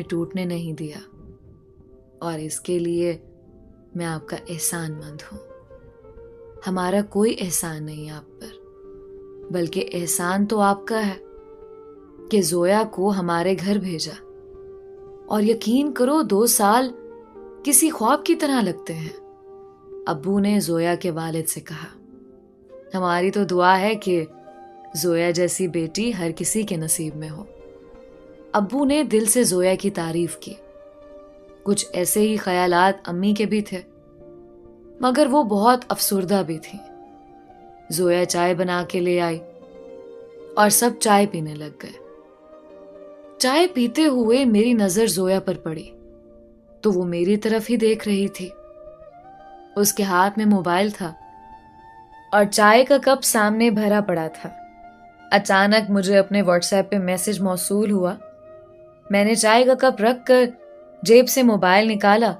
टूटने नहीं दिया और इसके लिए मैं आपका एहसानमंद हूँ। हमारा कोई एहसान नहीं आप पर, बल्कि एहसान तो आपका है कि जोया को हमारे घर भेजा। और यकीन करो 2 साल किसी ख्वाब की तरह लगते हैं। अब्बू ने जोया के वालिद से कहा, हमारी तो दुआ है कि जोया जैसी बेटी हर किसी के नसीब में हो। अब्बू ने दिल से जोया की तारीफ की। कुछ ऐसे ही ख्यालात अम्मी के भी थे, मगर वो बहुत अफसुर्दा भी थी। जोया चाय बना के ले आई और सब चाय पीने लग गए। चाय पीते हुए मेरी नजर जोया पर पड़ी तो वो मेरी तरफ ही देख रही थी। उसके हाथ में मोबाइल था और चाय का कप सामने भरा पड़ा था। अचानक मुझे अपने व्हाट्सएप पे मैसेज मौसूल हुआ। मैंने चाय का कप रख कर जेब से मोबाइल निकाला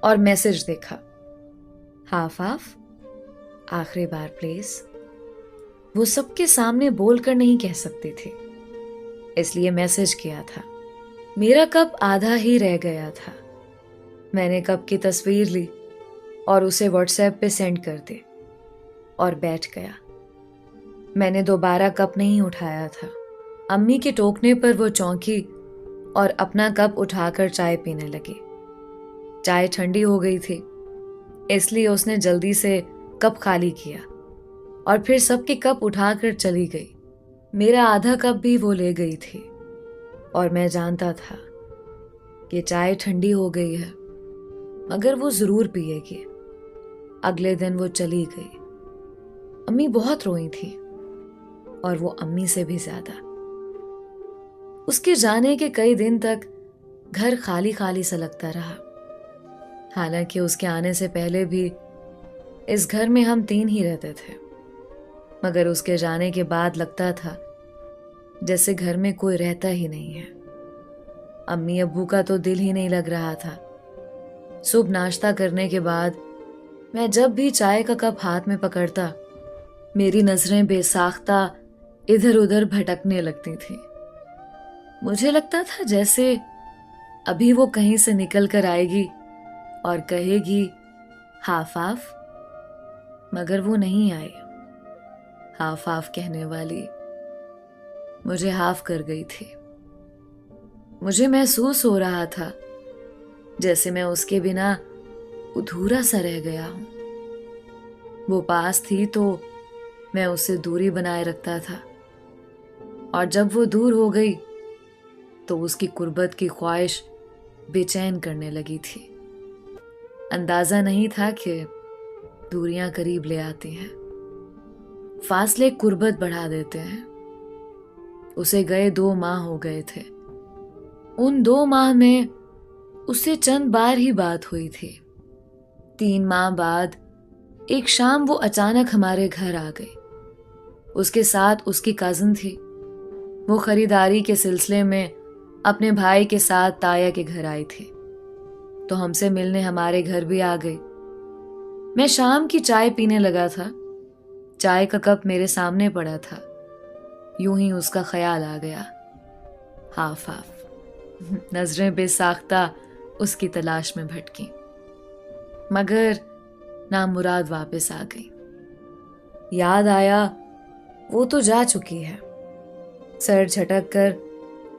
और मैसेज देखा, हाफ हाफ, आखिरी बार प्लीज। वो सबके सामने बोलकर नहीं कह सकती थी, इसलिए मैसेज किया था। मेरा कप आधा ही रह गया था। मैंने कप की तस्वीर ली और उसे व्हाट्सएप पे सेंड कर दी और बैठ गया। मैंने दोबारा कप नहीं उठाया था। अम्मी के टोकने पर वो चौंकी और अपना कप उठाकर चाय पीने लगी। चाय ठंडी हो गई थी, इसलिए उसने जल्दी से कप खाली किया और फिर सबके कप उठाकर चली गई। मेरा आधा कप भी वो ले गई थी और मैं जानता था कि चाय ठंडी हो गई है, मगर वो जरूर पिएगी। अगले दिन वो चली गई। अम्मी बहुत रोई थी और वो अम्मी से भी ज्यादा। उसके जाने के कई दिन तक घर खाली खाली सा लगता रहा। हालांकि उसके आने से पहले भी इस घर में हम 3 ही रहते थे, मगर उसके जाने के बाद लगता था जैसे घर में कोई रहता ही नहीं है। अम्मी अब्बू का तो दिल ही नहीं लग रहा था। सुबह नाश्ता करने के बाद मैं जब भी चाय का कप हाथ में पकड़ता, मेरी नजरें बेसाख्ता इधर उधर भटकने लगती थी। मुझे लगता था जैसे अभी वो कहीं से निकल कर आएगी और कहेगी हाफ हाफ, मगर वो नहीं आई। हाफ हाफ कहने वाली मुझे हाफ कर गई थी। मुझे महसूस हो रहा था जैसे मैं उसके बिना अधूरा सा रह गया हूं। वो पास थी तो मैं उससे दूरी बनाए रखता था, और जब वो दूर हो गई तो उसकी कुर्बत की ख्वाहिश बेचैन करने लगी थी। अंदाजा नहीं था कि दूरियां करीब ले आती हैं, फासले कुर्बत बढ़ा देते हैं। उसे गए 2 माह हो गए थे। उन 2 माह में उससे चंद बार ही बात हुई थी। 3 माह बाद एक शाम वो अचानक हमारे घर आ गई। उसके साथ उसकी कजिन थी। वो खरीदारी के सिलसिले में अपने भाई के साथ ताया के घर आई थी, तो हमसे मिलने हमारे घर भी आ गई। मैं शाम की चाय पीने लगा था। चाय का कप मेरे सामने पड़ा था। यूं ही उसका ख्याल आ गया, हाफ हाफ। नजरें बेसाख्ता उसकी तलाश में भटकी, मगर नामुराद वापस आ गई। याद आया वो तो जा चुकी है। सर झटक कर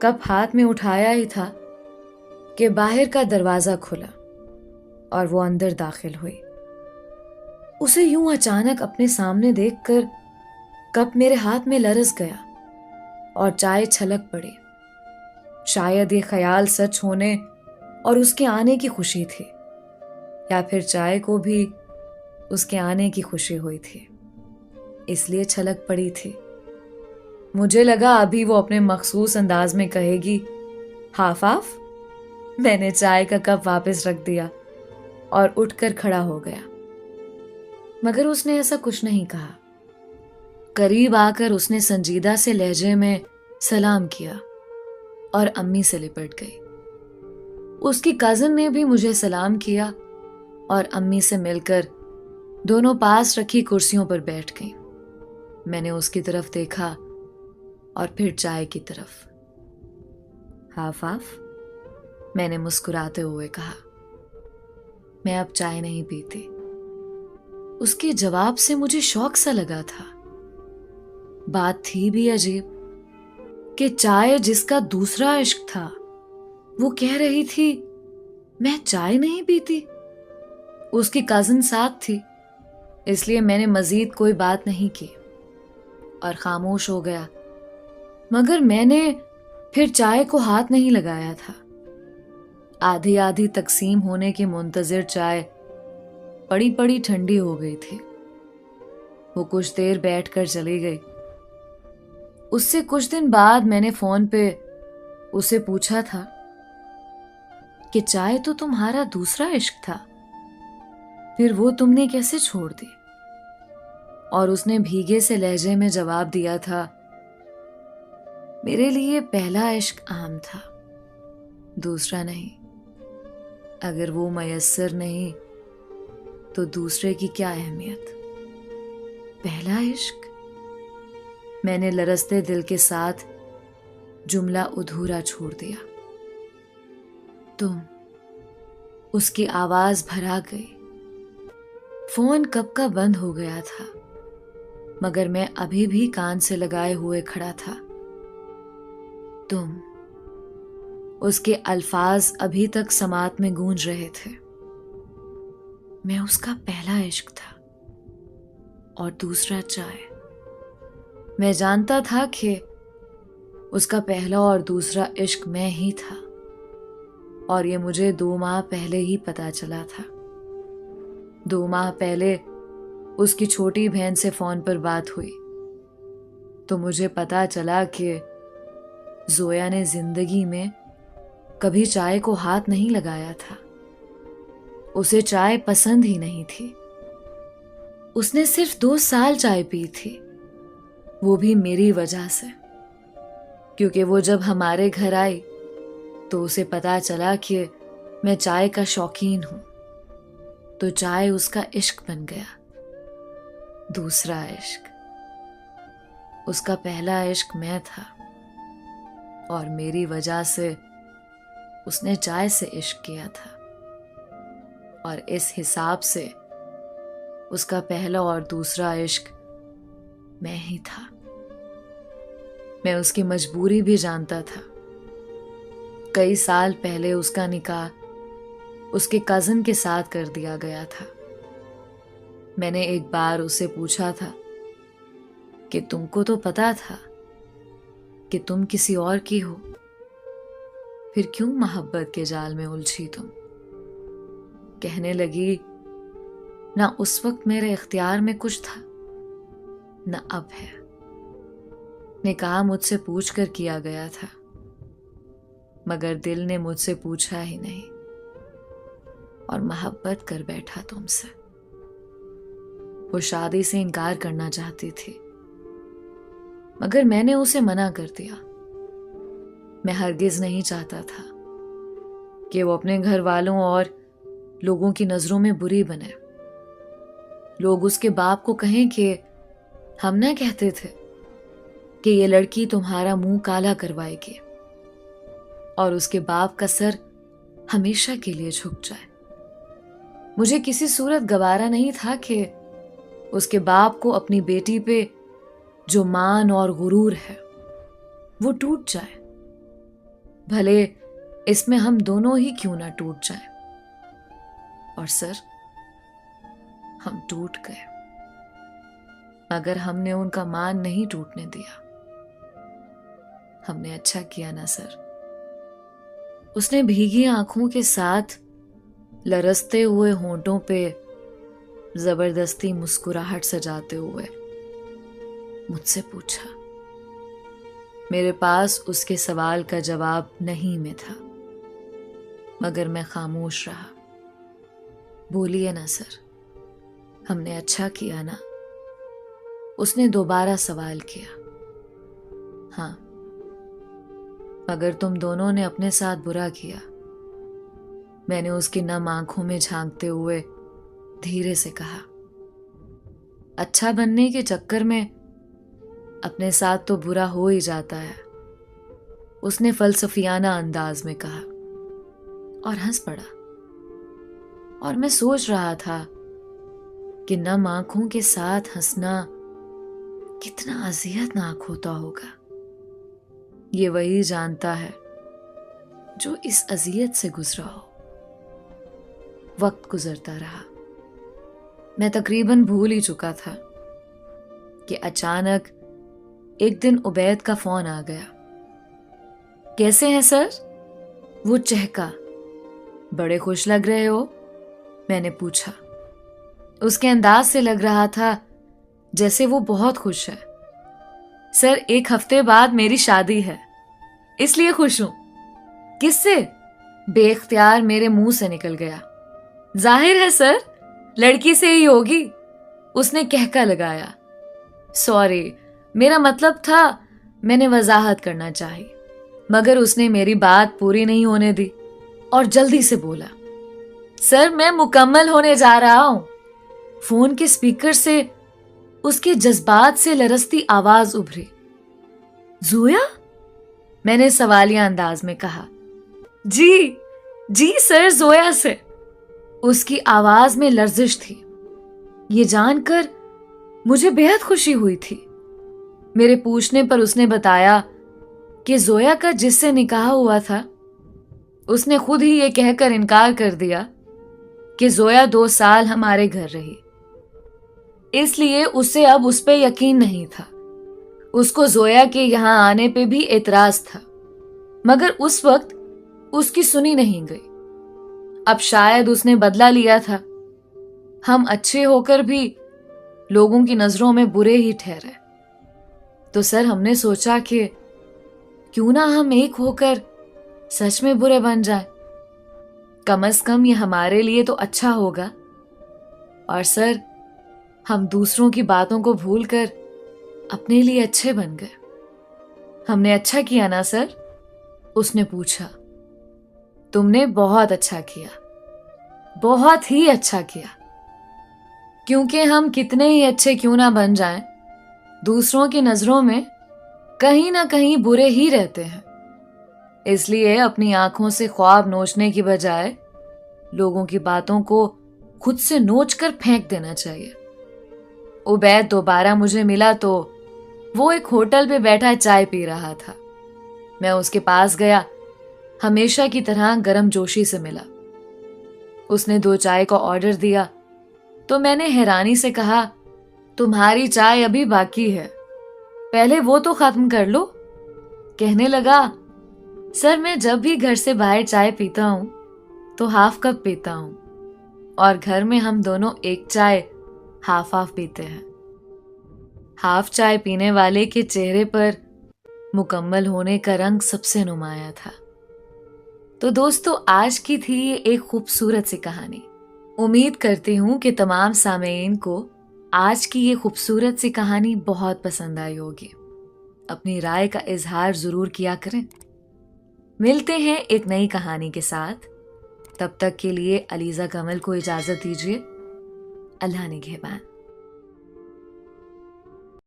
कप हाथ में उठाया ही था कि बाहर का दरवाजा खुला और वो अंदर दाखिल हुई। उसे यूं अचानक अपने सामने देखकर कप मेरे हाथ में लरस गया और चाय छलक पड़ी। शायद ये ख्याल सच होने और उसके आने की खुशी थी, या फिर चाय को भी उसके आने की खुशी हुई थी, इसलिए छलक पड़ी थी। मुझे लगा अभी वो अपने मखसूस अंदाज में कहेगी हाफ हाफ। मैंने चाय का कप वापस रख दिया और उठकर खड़ा हो गया, मगर उसने ऐसा कुछ नहीं कहा। करीब आकर उसने संजीदा से लहजे में सलाम किया और अम्मी से लिपट गई। उसकी कजिन ने भी मुझे सलाम किया और अम्मी से मिलकर दोनों पास रखी कुर्सियों पर बैठ गई। मैंने उसकी तरफ देखा और फिर चाय की तरफ। हाफ हाफ, मैंने मुस्कुराते हुए कहा, मैं अब चाय नहीं पीती। उसके जवाब से मुझे शौक सा लगा था। बात थी भी अजीब कि चाय जिसका दूसरा इश्क था, वो कह रही थी मैं चाय नहीं पीती। उसकी कजिन साथ थी, इसलिए मैंने मजीद कोई बात नहीं की और खामोश हो गया। मगर मैंने फिर चाय को हाथ नहीं लगाया था। आधी आधी तकसीम होने के मुंतजिर चाय पड़ी पड़ी ठंडी हो गई थी। वो कुछ देर बैठकर चली गई। उससे कुछ दिन बाद मैंने फोन पे उसे पूछा था कि चाय तो तुम्हारा दूसरा इश्क था, फिर वो तुमने कैसे छोड़ दी? और उसने भीगे से लहजे में जवाब दिया था, मेरे लिए पहला इश्क आम था, दूसरा नहीं। अगर वो मयस्सर नहीं तो दूसरे की क्या अहमियत। पहला इश्क? मैंने लरसते दिल के साथ जुमला अधूरा छोड़ दिया। तुम, उसकी आवाज भरा गई। फोन कब का बंद हो गया था, मगर मैं अभी भी कान से लगाए हुए खड़ा था। तुम, उसके अल्फाज अभी तक समात में गूंज रहे थे। मैं उसका पहला इश्क था और दूसरा चाय। मैं जानता था कि उसका पहला और दूसरा इश्क मैं ही था, और ये मुझे 2 माह पहले ही पता चला था। 2 माह पहले उसकी छोटी बहन से फोन पर बात हुई तो मुझे पता चला कि जोया ने जिंदगी में कभी चाय को हाथ नहीं लगाया था। उसे चाय पसंद ही नहीं थी। उसने सिर्फ 2 साल चाय पी थी, वो भी मेरी वजह से, क्योंकि वो जब हमारे घर आई तो उसे पता चला कि मैं चाय का शौकीन हूं, तो चाय उसका इश्क बन गया। दूसरा इश्क। उसका पहला इश्क मैं था और मेरी वजह से उसने चाय से इश्क किया था, और इस हिसाब से उसका पहला और दूसरा इश्क मैं ही था। मैं उसकी मजबूरी भी जानता था। कई साल पहले उसका निकाह उसके कजिन के साथ कर दिया गया था। मैंने एक बार उससे पूछा था कि तुमको तो पता था कि तुम किसी और की हो, फिर क्यों मोहब्बत के जाल में उलझी तुम? कहने लगी, ना उस वक्त मेरे इख्तियार में कुछ था, ना अब है। निकाह मुझसे पूछ कर किया गया था, मगर दिल ने मुझसे पूछा ही नहीं और मोहब्बत कर बैठा तुमसे। वो शादी से इनकार करना चाहती थी, मगर मैंने उसे मना कर दिया। मैं हरगिज नहीं चाहता था कि वो अपने घर वालों और लोगों की नजरों में बुरी बने। लोग उसके बाप को कहें कि हम ना कहते थे कि ये लड़की तुम्हारा मुंह काला करवाएगी, और उसके बाप का सर हमेशा के लिए झुक जाए। मुझे किसी सूरत गवारा नहीं था कि उसके बाप को अपनी बेटी पे जो मान और गुरूर है वो टूट जाए, भले इसमें हम दोनों ही क्यों ना टूट जाएं। और सर, हम टूट गए, मगर हमने उनका मान नहीं टूटने दिया। हमने अच्छा किया ना सर। उसने भीगी आंखों के साथ लरसते हुए होंठों पे जबरदस्ती मुस्कुराहट सजाते हुए मुझसे पूछा। मेरे पास उसके सवाल का जवाब नहीं में था, मगर मैं खामोश रहा। बोलिए ना सर, हमने अच्छा किया ना? उसने दोबारा सवाल किया। हाँ, मगर तुम दोनों ने अपने साथ बुरा किया। मैंने उसकी नम आंखों में झांकते हुए धीरे से कहा। अच्छा बनने के चक्कर में अपने साथ तो बुरा हो ही जाता है, उसने फलसफियाना अंदाज में कहा। और हंस पड़ा। और मैं सोच रहा था कि नम आंखों के साथ हंसना कितना अजियतनाक होता होगा। ये वही जानता है जो इस अजियत से गुजरा हो। वक्त गुजरता रहा। मैं तकरीबन भूल ही चुका था कि अचानक एक दिन उबैद का फोन आ गया। कैसे हैं सर? वो चहका। बड़े खुश लग रहे हो? मैंने पूछा। उसके अंदाज से लग रहा था जैसे वो बहुत खुश है। सर, 1 हफ्ते बाद मेरी शादी है, इसलिए खुश हूं। किससे? बेख्तियार मेरे मुंह से निकल गया। जाहिर है सर, लड़की से ही होगी, उसने कहका लगाया। सॉरी, मेरा मतलब था, मैंने वजाहत करना चाही, मगर उसने मेरी बात पूरी नहीं होने दी और जल्दी से बोला, सर मैं मुकम्मल होने जा रहा हूं। फोन के स्पीकर से उसके जज्बात से लरसती आवाज उभरी। जोया? मैंने सवालिया अंदाज में कहा। जी जी सर, जोया से। उसकी आवाज में लर्जिश थी। ये जानकर मुझे बेहद खुशी हुई थी। मेरे पूछने पर उसने बताया कि जोया का जिससे निकाह हुआ था, उसने खुद ही ये कहकर इनकार कर दिया कि जोया 2 साल हमारे घर रही, इसलिए उसे अब उस पे यकीन नहीं था। उसको जोया के यहां आने पे भी एतराज था, मगर उस वक्त उसकी सुनी नहीं गई। अब शायद उसने बदला लिया था। हम अच्छे होकर भी लोगों की नजरों में बुरे ही ठहरे। तो सर, हमने सोचा कि क्यों ना हम एक होकर सच में बुरे बन जाए। कम से कम ये हमारे लिए तो अच्छा होगा। और सर, हम दूसरों की बातों को भूलकर अपने लिए अच्छे बन गए। हमने अच्छा किया ना सर? उसने पूछा। तुमने बहुत अच्छा किया, बहुत ही अच्छा किया। क्योंकि हम कितने ही अच्छे क्यों ना बन जाएं, दूसरों की नजरों में कहीं ना कहीं बुरे ही रहते हैं। इसलिए अपनी आंखों से ख्वाब नोचने की बजाय लोगों की बातों को खुद से नोच कर फेंक देना चाहिए। उबैद दोबारा मुझे मिला तो वो एक होटल पे बैठा चाय पी रहा था। मैं उसके पास गया, हमेशा की तरह गर्मजोशी से मिला। उसने 2 चाय का ऑर्डर दिया तो मैंने हैरानी से कहा, तुम्हारी चाय अभी बाकी है, पहले वो तो खत्म कर लो। कहने लगा, सर मैं जब भी घर से बाहर चाय पीता हूं तो हाफ कप पीता हूं, और घर में हम दोनों एक चाय हाफ हाफ पीते हैं। हाफ चाय पीने वाले के चेहरे पर मुकम्मल होने का रंग सबसे नुमाया था। तो दोस्तों, आज की थी ये एक खूबसूरत सी कहानी। उम्मीद करती हूं कि तमाम सामेईन को आज की ये खूबसूरत सी कहानी बहुत पसंद आई होगी। अपनी राय का इजहार जरूर किया करें। मिलते हैं एक नई कहानी के साथ। तब तक के लिए अलीजा कमल को इजाजत दीजिए। अल्लाह निगहबान।